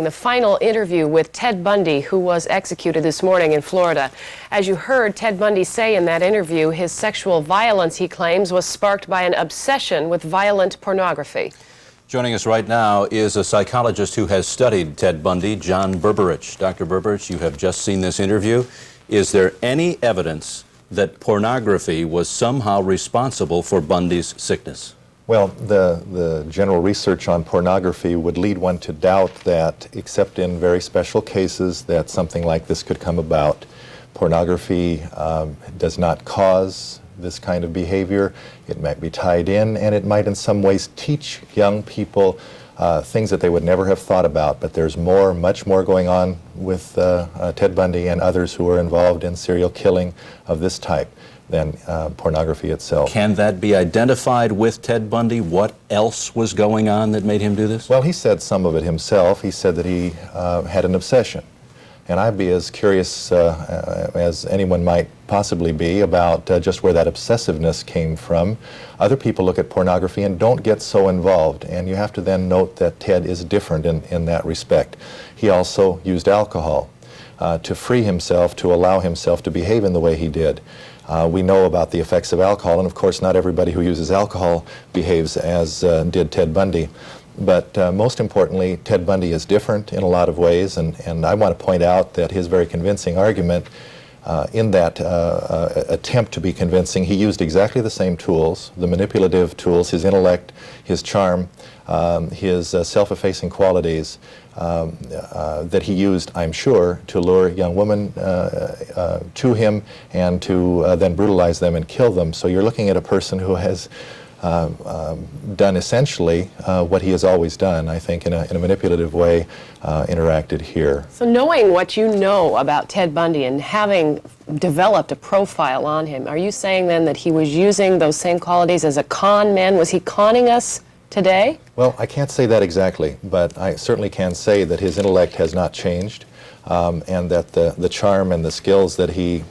The final interview with Ted Bundy, who was executed this morning in Florida. As you heard Ted Bundy say in that interview, his sexual violence, he claims, was sparked by an obsession with violent pornography. Joining us right now is a psychologist who has studied Ted Bundy, John Berberich. Dr. Berberich, you have just seen this interview. Is there any evidence that pornography was somehow responsible for Bundy's sickness? Well, the general research on pornography would lead one to doubt that, except in very special cases, that something like this could come about. Pornography does not cause this kind of behavior. It might be tied in, and it might in some ways teach young people things that they would never have thought about. But there's more, much more going on with Ted Bundy and others who are involved in serial killing of this type than pornography itself. Can that be identified with Ted Bundy? What else was going on that made him do this? Well, he said some of it himself. He said that he had an obsession. And I'd be as curious as anyone might possibly be about just where that obsessiveness came from. Other people look at pornography and don't get so involved, and you have to then note that Ted is different in that respect. He also used alcohol to free himself, to allow himself to behave in the way he did. We know about the effects of alcohol, and of course not everybody who uses alcohol behaves as did Ted Bundy. But most importantly, Ted Bundy is different in a lot of ways, and I want to point out that his very convincing argument in that attempt to be convincing, he used exactly the same tools, the manipulative tools, his intellect, his charm, his self-effacing qualities that he used, I'm sure, to lure young women to him and to then brutalize them and kill them. So you're looking at a person who has done essentially what he has always done, I think, in a manipulative way, interacted here. So knowing what you know about Ted Bundy and having developed a profile on him, are you saying then that he was using those same qualities as a con man? Was he conning us today? Well, I can't say that exactly, but I certainly can say that his intellect has not changed, and that the charm and the skills that he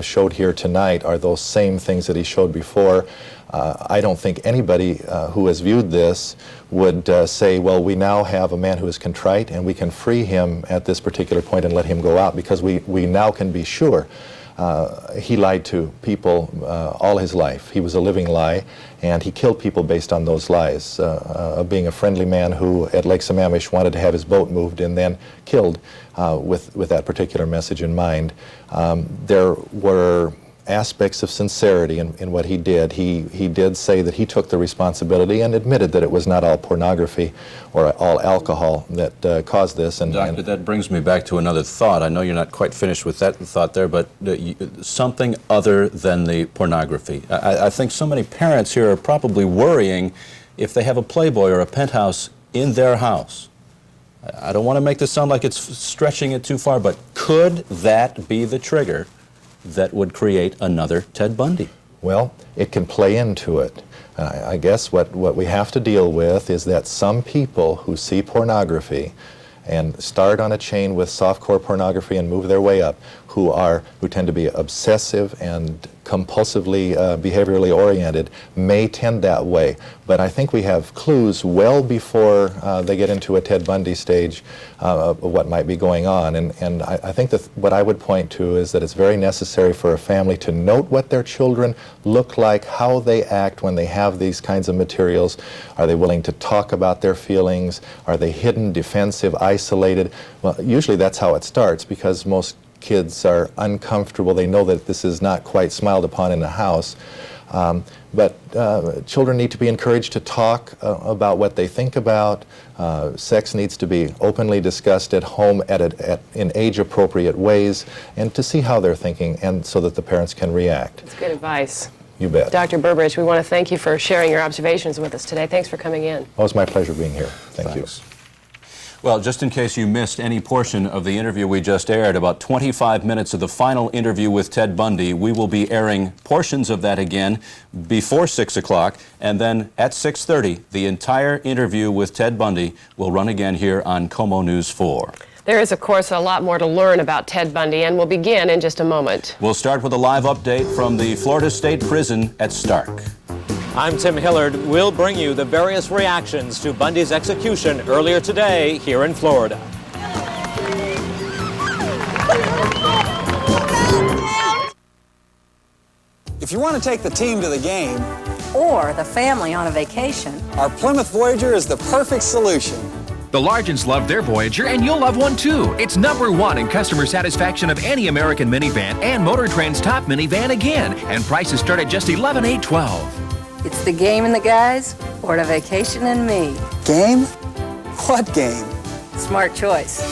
showed here tonight are those same things that he showed before. I don't think anybody who has viewed this would say, well, we now have a man who is contrite and we can free him at this particular point and let him go out, because we now can be sure. He lied to people all his life. He was a living lie, and he killed people based on those lies. Being a friendly man who at Lake Sammamish wanted to have his boat moved and then killed with that particular message in mind. There were aspects of sincerity in what he did. He did say that he took the responsibility and admitted that it was not all pornography or all alcohol that caused this. And Doctor, that brings me back to another thought. I know you're not quite finished with that thought there, but something other than the pornography. I think so many parents here are probably worrying if they have a Playboy or a Penthouse in their house. I don't want to make this sound like it's stretching it too far, but could that be the trigger that would create another Ted Bundy? Well, it can play into it. I guess what we have to deal with is that some people who see pornography and start on a chain with softcore pornography and move their way up, who tend to be obsessive and compulsively behaviorally oriented, may tend that way. But I think we have clues well before they get into a Ted Bundy stage of what might be going on. And I think that what I would point to is that it's very necessary for a family to note what their children look like, how they act when they have these kinds of materials. Are they willing to talk about their feelings? Are they hidden, defensive, isolated? Well, usually that's how it starts, because most kids are uncomfortable. They know that this is not quite smiled upon in the house. But children need to be encouraged to talk about what they think about. Sex needs to be openly discussed at home in age-appropriate ways, and to see how they're thinking, and so that the parents can react. That's good advice. You bet. Dr. Berberich, we want to thank you for sharing your observations with us today. Thanks for coming in. Oh, it's my pleasure being here. Thank you. Well, just in case you missed any portion of the interview we just aired, about 25 minutes of the final interview with Ted Bundy, we will be airing portions of that again before 6 o'clock, and then at 6:30, the entire interview with Ted Bundy will run again here on Komo News 4. There is, of course, a lot more to learn about Ted Bundy, and we'll begin in just a moment. We'll start with a live update from the Florida State Prison at Stark. I'm Tim Hillard. We'll bring you the various reactions to Bundy's execution earlier today here in Florida. If you want to take the team to the game, or the family on a vacation, our Plymouth Voyager is the perfect solution. The Largents love their Voyager, and you'll love one too. It's #1 in customer satisfaction of any American minivan and Motor Trend's top minivan again. And prices start at just $11,812. it's the game and the guys, or the vacation and me. Game? What game? Smart choice.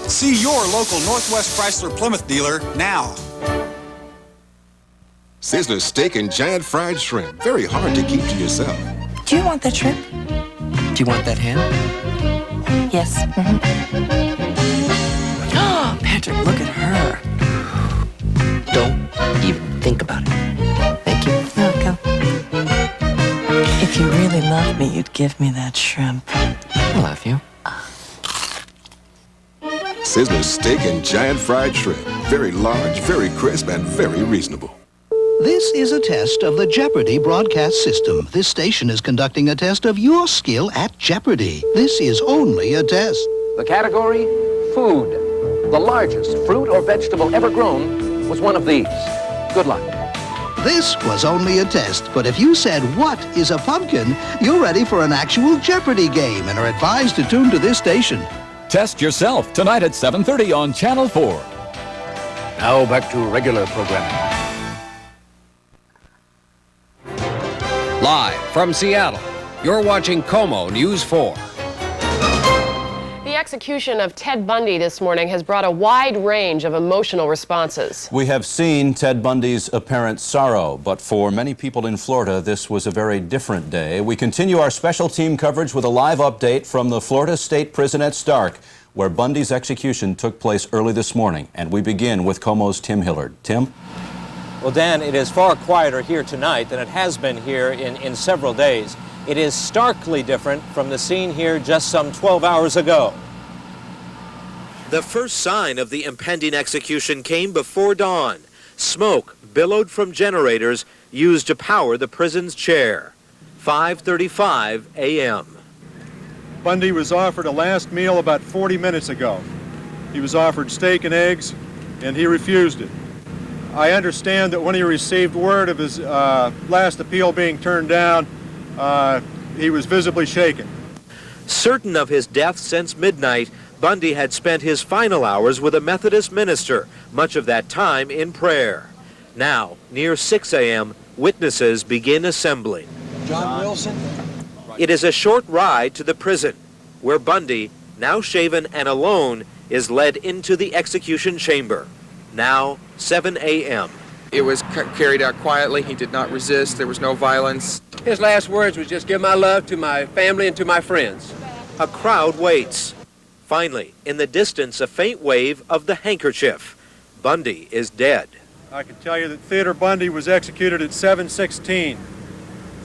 See your local Northwest Chrysler Plymouth dealer now. Sizzler steak and giant fried shrimp. Very hard to keep to yourself. Do you want that shrimp? Do you want that ham? Yes. Patrick, look at her. Don't even think about it. Thank you. Welcome. If you really love me, you'd give me that shrimp. I love you. Sizzler steak and giant fried shrimp. Very large, very crisp, and very reasonable. This is a test of the Jeopardy broadcast system. This station is conducting a test of your skill at Jeopardy. This is only a test. The category, food. The largest fruit or vegetable ever grown was one of these. Good luck. This was only a test, but if you said, "What is a pumpkin?" you're ready for an actual Jeopardy game and are advised to tune to this station. Test yourself tonight at 7:30 on Channel 4. Now back to regular programming. Live from Seattle, you're watching Komo News 4. The execution of Ted Bundy this morning has brought a wide range of emotional responses. We have seen Ted Bundy's apparent sorrow, but for many people in Florida, this was a very different day. We continue our special team coverage with a live update from the Florida State Prison at Stark, where Bundy's execution took place early this morning. And we begin with Komo's Tim Hillard. Tim? Well, Dan, it is far quieter here tonight than it has been here in several days. It is starkly different from the scene here just some 12 hours ago. The first sign of the impending execution came before dawn. Smoke billowed from generators used to power the prison's chair. 5:35 a.m. Bundy was offered a last meal about 40 minutes ago. He was offered steak and eggs, and he refused it. I understand that when he received word of his last appeal being turned down, he was visibly shaken. Certain of his death since midnight, Bundy had spent his final hours with a Methodist minister, much of that time in prayer. Now, near 6 a.m., witnesses begin assembling. John Wilson? It is a short ride to the prison, where Bundy, now shaven and alone, is led into the execution chamber. Now, 7 a.m. It was carried out quietly. He did not resist. There was no violence. His last words was just give my love to my family and to my friends. A crowd waits. Finally, in the distance, a faint wave of the handkerchief. Bundy is dead. I can tell you that Theodore Bundy was executed at 7:16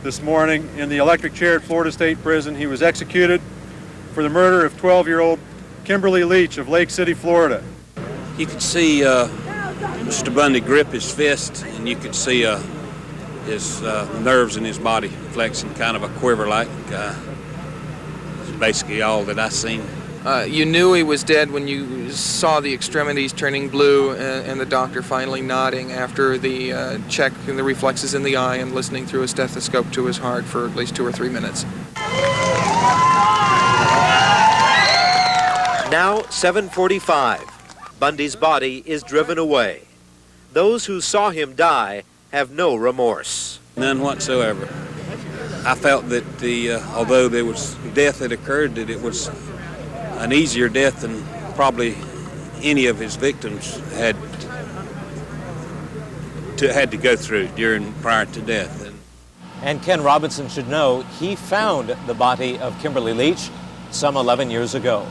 this morning in the electric chair at Florida State Prison. He was executed for the murder of 12-year-old Kimberly Leach of Lake City, Florida. You could see Mr. Bundy grip his fist, and you could see his nerves in his body flexing, kind of a quiver like. It's basically all that I seen. You knew he was dead when you saw the extremities turning blue and the doctor finally nodding after the check and the reflexes in the eye and listening through a stethoscope to his heart for at least 2 or 3 minutes. Now, 7:45. Bundy's body is driven away. Those who saw him die have no remorse. None whatsoever. I felt that although there was death that occurred, that it was an easier death than probably any of his victims had to go through prior to death. And Ken Robinson should know he found the body of Kimberly Leach some 11 years ago.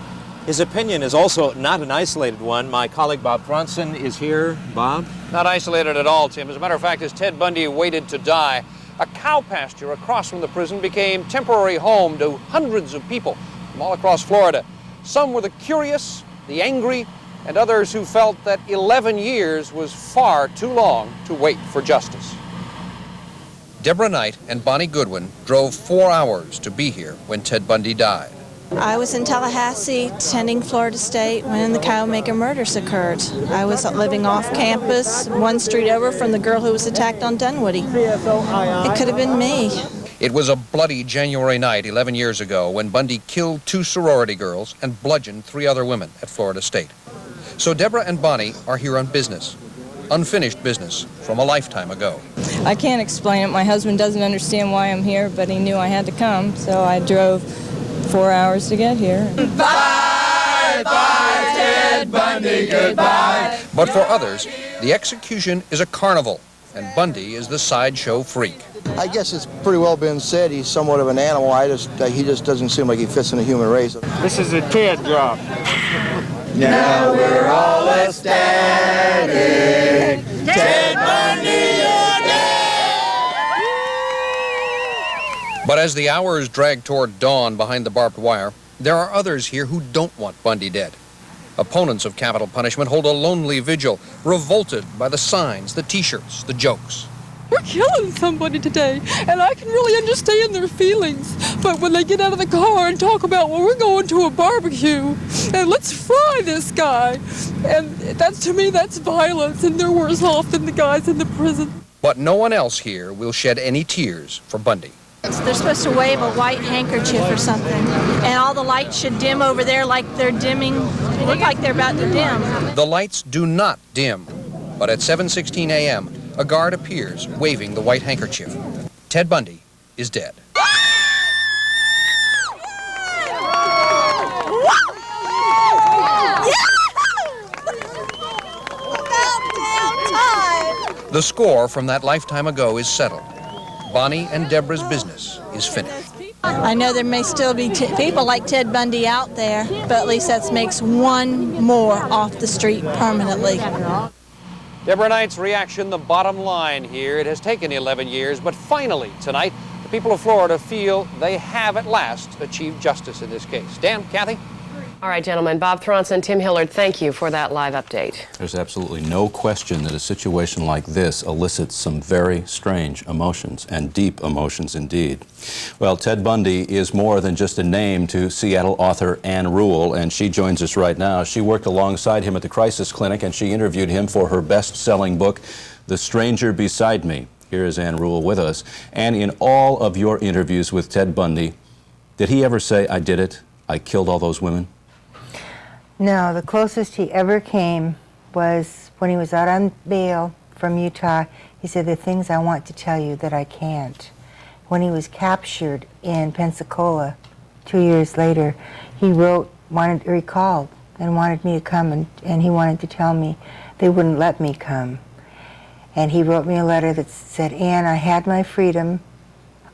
His opinion is also not an isolated one. My colleague Bob Bronson is here. Bob? Not isolated at all, Tim. As a matter of fact, as Ted Bundy waited to die, a cow pasture across from the prison became temporary home to hundreds of people from all across Florida. Some were the curious, the angry, and others who felt that 11 years was far too long to wait for justice. Deborah Knight and Bonnie Goodwin drove 4 hours to be here when Ted Bundy died. I was in Tallahassee attending Florida State when the Kyle-Maker murders occurred. I was living off campus, one street over from the girl who was attacked on Dunwoody. It could have been me. It was a bloody January night 11 years ago when Bundy killed 2 sorority girls and bludgeoned 3 other women at Florida State. So Deborah and Bonnie are here on business. Unfinished business from a lifetime ago. I can't explain it. My husband doesn't understand why I'm here, but he knew I had to come, so I drove 4 hours to get here. Bye, bye, Ted Bundy, goodbye. But for others, the execution is a carnival, and Bundy is the sideshow freak. I guess it's pretty well been said he's somewhat of an animal. He just doesn't seem like he fits in the human race. This is a Ted drop. Now we're all ecstatic. Ted Bundy, you're dead. But as the hours drag toward dawn behind the barbed wire, there are others here who don't want Bundy dead. Opponents of capital punishment hold a lonely vigil, revolted by the signs, the T-shirts, the jokes. We're killing somebody today, and I can really understand their feelings. But when they get out of the car and talk about, well, we're going to a barbecue, and let's fry this guy, and that's, to me, that's violence, and they're worse off than the guys in the prison. But no one else here will shed any tears for Bundy. They're supposed to wave a white handkerchief or something, and all the lights should dim over there like they're dimming. They look like they're about to dim. The lights do not dim, but at 7:16 a.m., a guard appears waving the white handkerchief. Ted Bundy is dead. The score from that lifetime ago is settled. Bonnie and Deborah's business is finished. I know there may still be people like Ted Bundy out there, but at least that makes one more off the street permanently. Deborah Knight's reaction, the bottom line here. It has taken 11 years, but finally tonight, the people of Florida feel they have at last achieved justice in this case. Dan, Kathy? All right, gentlemen. Bob Thronson, Tim Hillard, thank you for that live update. There's absolutely no question that a situation like this elicits some very strange emotions, and deep emotions indeed. Well, Ted Bundy is more than just a name to Seattle author Ann Rule, and she joins us right now. She worked alongside him at the Crisis Clinic, and she interviewed him for her best-selling book, The Stranger Beside Me. Here is Ann Rule with us. And in all of your interviews with Ted Bundy, did he ever say, I did it, I killed all those women? No, the closest he ever came was when he was out on bail from Utah. He said, the things I want to tell you that I can't. When he was captured in Pensacola 2 years later, he called and wanted me to come, and he wanted to tell me they wouldn't let me come. And he wrote me a letter that said, Ann, I had my freedom.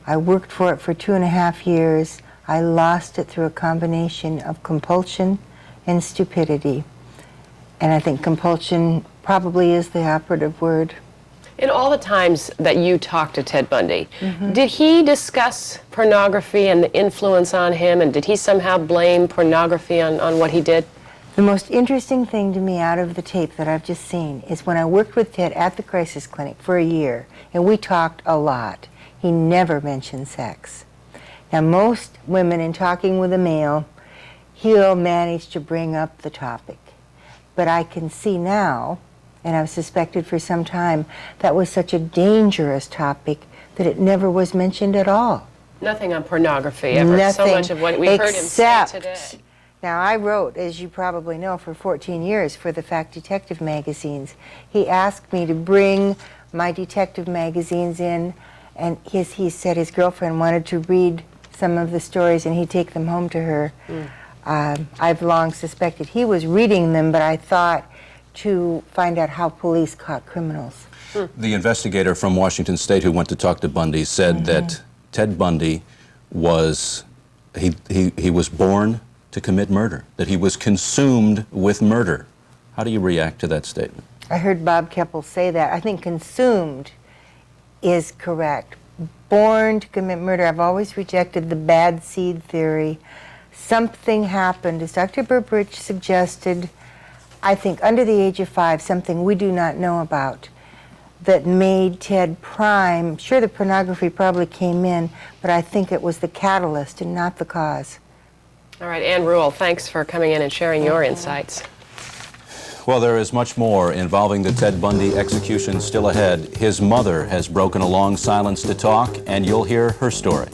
I worked for it for 2.5 years. I lost it through a combination of compulsion and stupidity. And I think compulsion probably is the operative word. In all the times that you talked to Ted Bundy, did he discuss pornography and the influence on him, and did he somehow blame pornography on what he did? The most interesting thing to me out of the tape that I've just seen is when I worked with Ted at the Crisis Clinic for a year, and we talked a lot, he never mentioned sex. Now, most women, in talking with a male, he'll manage to bring up the topic. But I can see now, and I've suspected for some time, that was such a dangerous topic that it never was mentioned at all. Nothing on pornography ever. Nothing, so much of what we heard him say today. Now, I wrote, as you probably know, for 14 years for the Fact Detective magazines. He asked me to bring my detective magazines in, and he said his girlfriend wanted to read some of the stories, and he'd take them home to her. I've long suspected he was reading them, but I thought to find out how police caught criminals. The investigator from Washington State who went to talk to Bundy said that Ted Bundy was, he was born to commit murder, that he was consumed with murder. How do you react to that statement? I heard Bob Keppel say that. I think consumed is correct. Born to commit murder. I've always rejected the bad seed theory. Something happened, as Dr. Burbridge suggested, I think under the age of 5, something we do not know about, that made Ted prime. Sure, the pornography probably came in, but I think it was the catalyst and not the cause. All right, Ann Rule, thanks for coming in and sharing your insights. Well, there is much more involving the Ted Bundy execution still ahead. His mother has broken a long silence to talk, and you'll hear her story.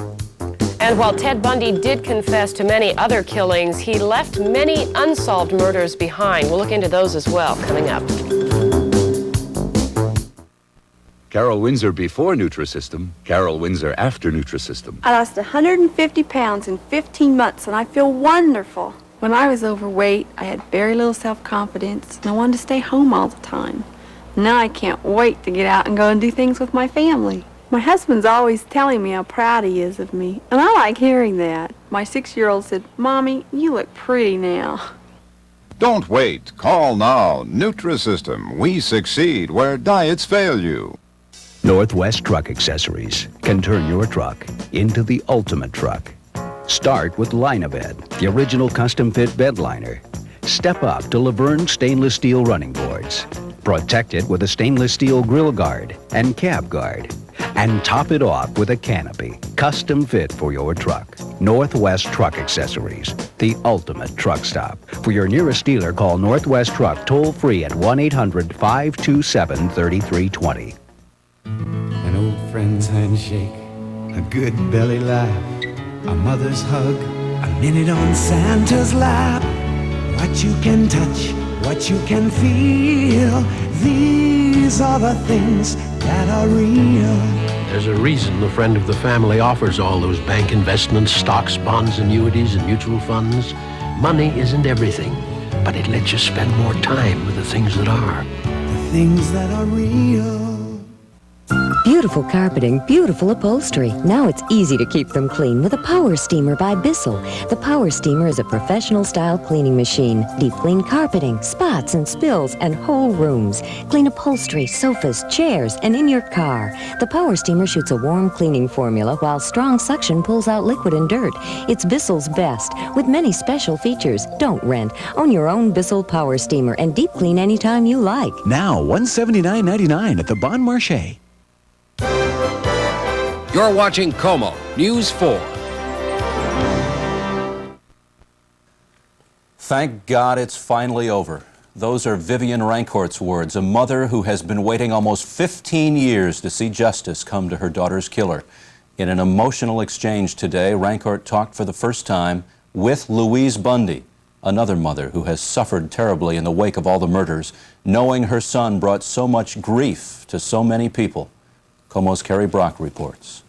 And while Ted Bundy did confess to many other killings, he left many unsolved murders behind. We'll look into those as well coming up. Carol Windsor before Nutrisystem, Carol Windsor after Nutrisystem. I lost 150 pounds in 15 months, and I feel wonderful. When I was overweight, I had very little self-confidence, and I wanted to stay home all the time. Now I can't wait to get out and go and do things with my family. My husband's always telling me how proud he is of me, and I like hearing that. My 6-year-old said, "Mommy, you look pretty now." Don't wait. Call now. Nutrisystem. We succeed where diets fail you. Northwest Truck Accessories can turn your truck into the ultimate truck. Start with Line-A-Bed, the original custom-fit bed liner. Step up to Laverne stainless steel running boards. Protect it with a stainless steel grill guard and cab guard. And top it off with a canopy, custom fit for your truck. Northwest Truck Accessories, the ultimate truck stop. For your nearest dealer, call Northwest Truck toll-free at 1-800-527-3320. An old friend's handshake, a good belly laugh, a mother's hug, a minute on Santa's lap. What you can touch, what you can feel, these are the things that are real. There's a reason the friend of the family offers all those bank investments, stocks, bonds, annuities, and mutual funds. Money isn't everything, but it lets you spend more time with the things that are. The things that are real. Beautiful carpeting, beautiful upholstery. Now it's easy to keep them clean with a Power Steamer by Bissell. The Power Steamer is a professional-style cleaning machine. Deep clean carpeting, spots and spills, and whole rooms. Clean upholstery, sofas, chairs, and in your car. The Power Steamer shoots a warm cleaning formula while strong suction pulls out liquid and dirt. It's Bissell's best, with many special features. Don't rent. Own your own Bissell Power Steamer and deep clean anytime you like. Now, $179.99 at the Bon Marché. You're watching Komo News 4. Thank God it's finally over. Those are Vivian Rancourt's words, a mother who has been waiting almost 15 years to see justice come to her daughter's killer. In an emotional exchange today, Rancourt talked for the first time with Louise Bundy, another mother who has suffered terribly in the wake of all the murders, knowing her son brought so much grief to so many people. Komo's Carrie Brock reports.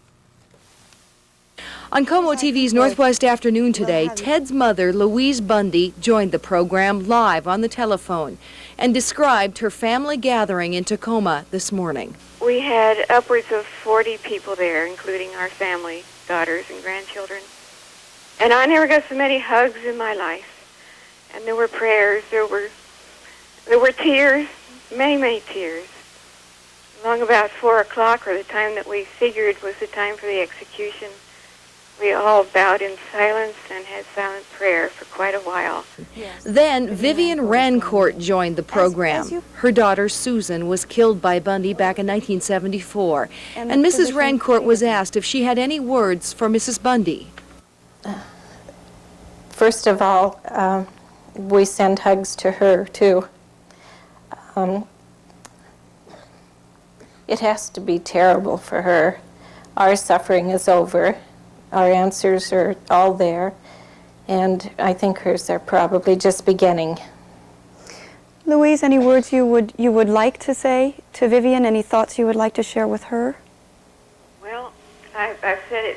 On Komo TV's Northwest Afternoon today, Ted's mother, Louise Bundy, joined the program live on the telephone and described her family gathering in Tacoma this morning. We had upwards of 40 people there, including our family, daughters and grandchildren. And I never got so many hugs in my life. And there were prayers, there were tears, many, many tears. Long about 4 o'clock, or the time that we figured was the time for the execution, we all bowed in silence and had silent prayer for quite a while. Then Vivian Rancourt joined the program. Her daughter Susan was killed by Bundy back in 1974. And Mrs. Rancourt was asked if she had any words for Mrs. Bundy. First of all, we send hugs to her, too. It has to be terrible for her. Our suffering is over. Our answers are all there. And I think hers are probably just beginning. Louise, any words you would like to say to Vivian? Any thoughts you would like to share with her? Well, I've said it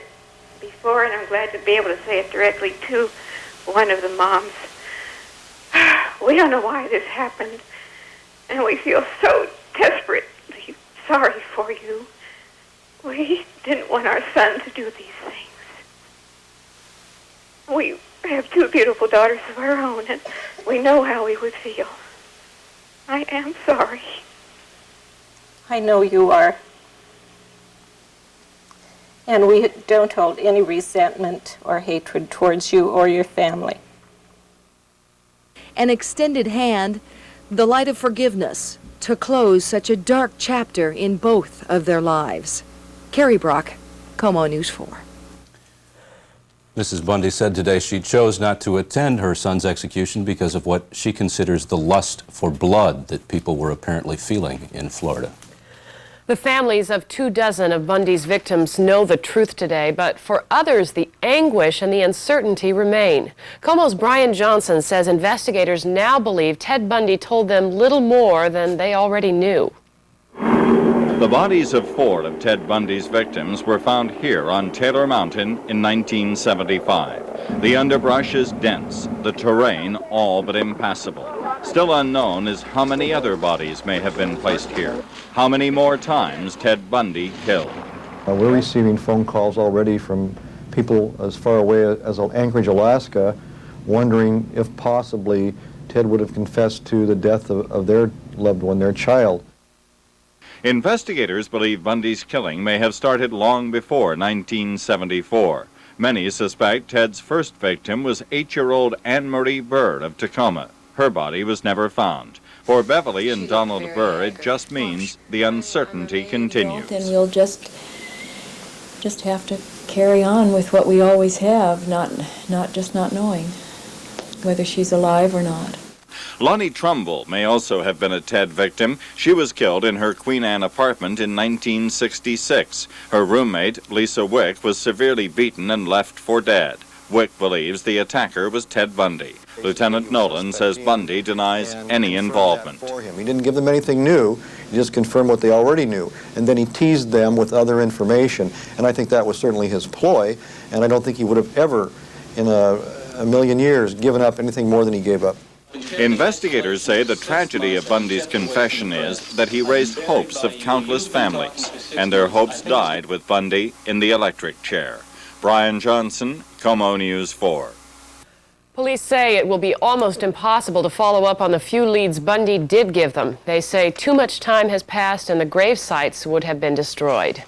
before, and I'm glad to be able to say it directly to one of the moms. We don't know why this happened, and we feel so desperately sorry for you. We didn't want our son to do these things. We have 2 beautiful daughters of our own, and we know how we would feel. I am sorry. I know you are. And we don't hold any resentment or hatred towards you or your family. An extended hand, the light of forgiveness, to close such a dark chapter in both of their lives. Carrie Brock, Komo News 4. Mrs. Bundy said today she chose not to attend her son's execution because of what she considers the lust for blood that people were apparently feeling in Florida. The families of 24 of Bundy's victims know the truth today, but for others, the anguish and the uncertainty remain. Komo's Brian Johnson says investigators now believe Ted Bundy told them little more than they already knew. The bodies of 4 of Ted Bundy's victims were found here on Taylor Mountain in 1975. The underbrush is dense, the terrain all but impassable. Still unknown is how many other bodies may have been placed here, how many more times Ted Bundy killed. We're receiving phone calls already from people as far away as Anchorage, Alaska, wondering if possibly Ted would have confessed to the death of their loved one, their child. Investigators believe Bundy's killing may have started long before 1974. Many suspect Ted's first victim was 8-year-old Anne Marie Burr of Tacoma. Her body was never found. For Beverly and Donald Burr, it just means the uncertainty continues. Then we'll just have to carry on with what we always have, not knowing whether she's alive or not. Lonnie Trumbull may also have been a Ted victim. She was killed in her Queen Anne apartment in 1966. Her roommate, Lisa Wick, was severely beaten and left for dead. Wick believes the attacker was Ted Bundy. Lieutenant Nolan says Bundy denies any involvement. He didn't give them anything new. He just confirmed what they already knew. And then he teased them with other information. And I think that was certainly his ploy. And I don't think he would have ever, in a million years, given up anything more than he gave up. Investigators say the tragedy of Bundy's confession is that he raised hopes of countless families, and their hopes died with Bundy in the electric chair. Brian Johnson, Komo News 4. Police say it will be almost impossible to follow up on the few leads Bundy did give them. They say too much time has passed and the grave sites would have been destroyed.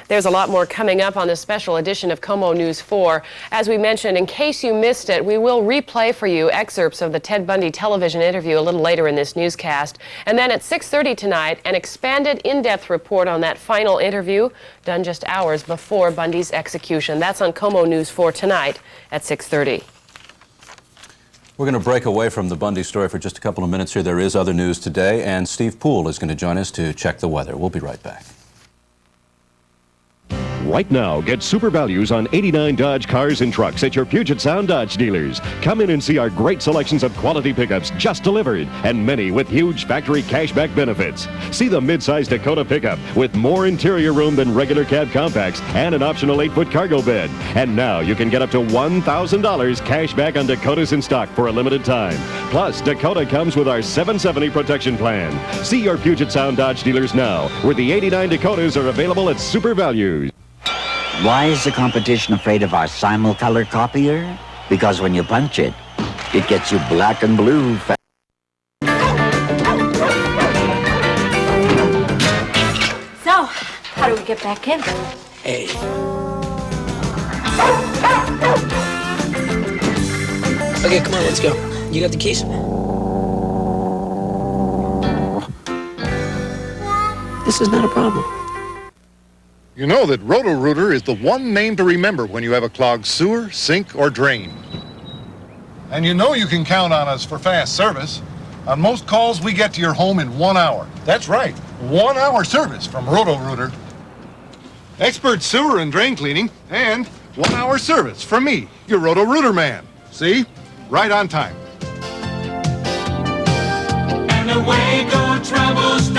There's a lot more coming up on this special edition of Komo News 4. As we mentioned, in case you missed it, we will replay for you excerpts of the Ted Bundy television interview a little later in this newscast. And then at 6:30 tonight, an expanded in-depth report on that final interview done just hours before Bundy's execution. That's on Komo News 4 tonight at 6:30. We're going to break away from the Bundy story for just a couple of minutes here. There is other news today, and Steve Poole is going to join us to check the weather. We'll be right back. Right now, get super values on 89 Dodge cars and trucks at your Puget Sound Dodge dealers. Come in and see our great selections of quality pickups just delivered, and many with huge factory cashback benefits. See the midsize Dakota pickup with more interior room than regular cab compacts and an optional 8-foot cargo bed. And now you can get up to $1,000 cash back on Dakotas in stock for a limited time. Plus, Dakota comes with our 770 protection plan. See your Puget Sound Dodge dealers now, where the 89 Dakotas are available at super values. Why is the competition afraid of our simulcolor copier? Because when you punch it, it gets you black and blue. So, how do we get back in? Hey. Okay, come on, let's go. You got the keys? This is not a problem. You know that Roto-Rooter is the one name to remember when you have a clogged sewer, sink, or drain. And you know you can count on us for fast service. On most calls, we get to your home in 1 hour. That's right, 1 hour service from Roto-Rooter. Expert sewer and drain cleaning, and 1 hour service from me, your Roto-Rooter man. See? Right on time. And away go troubles.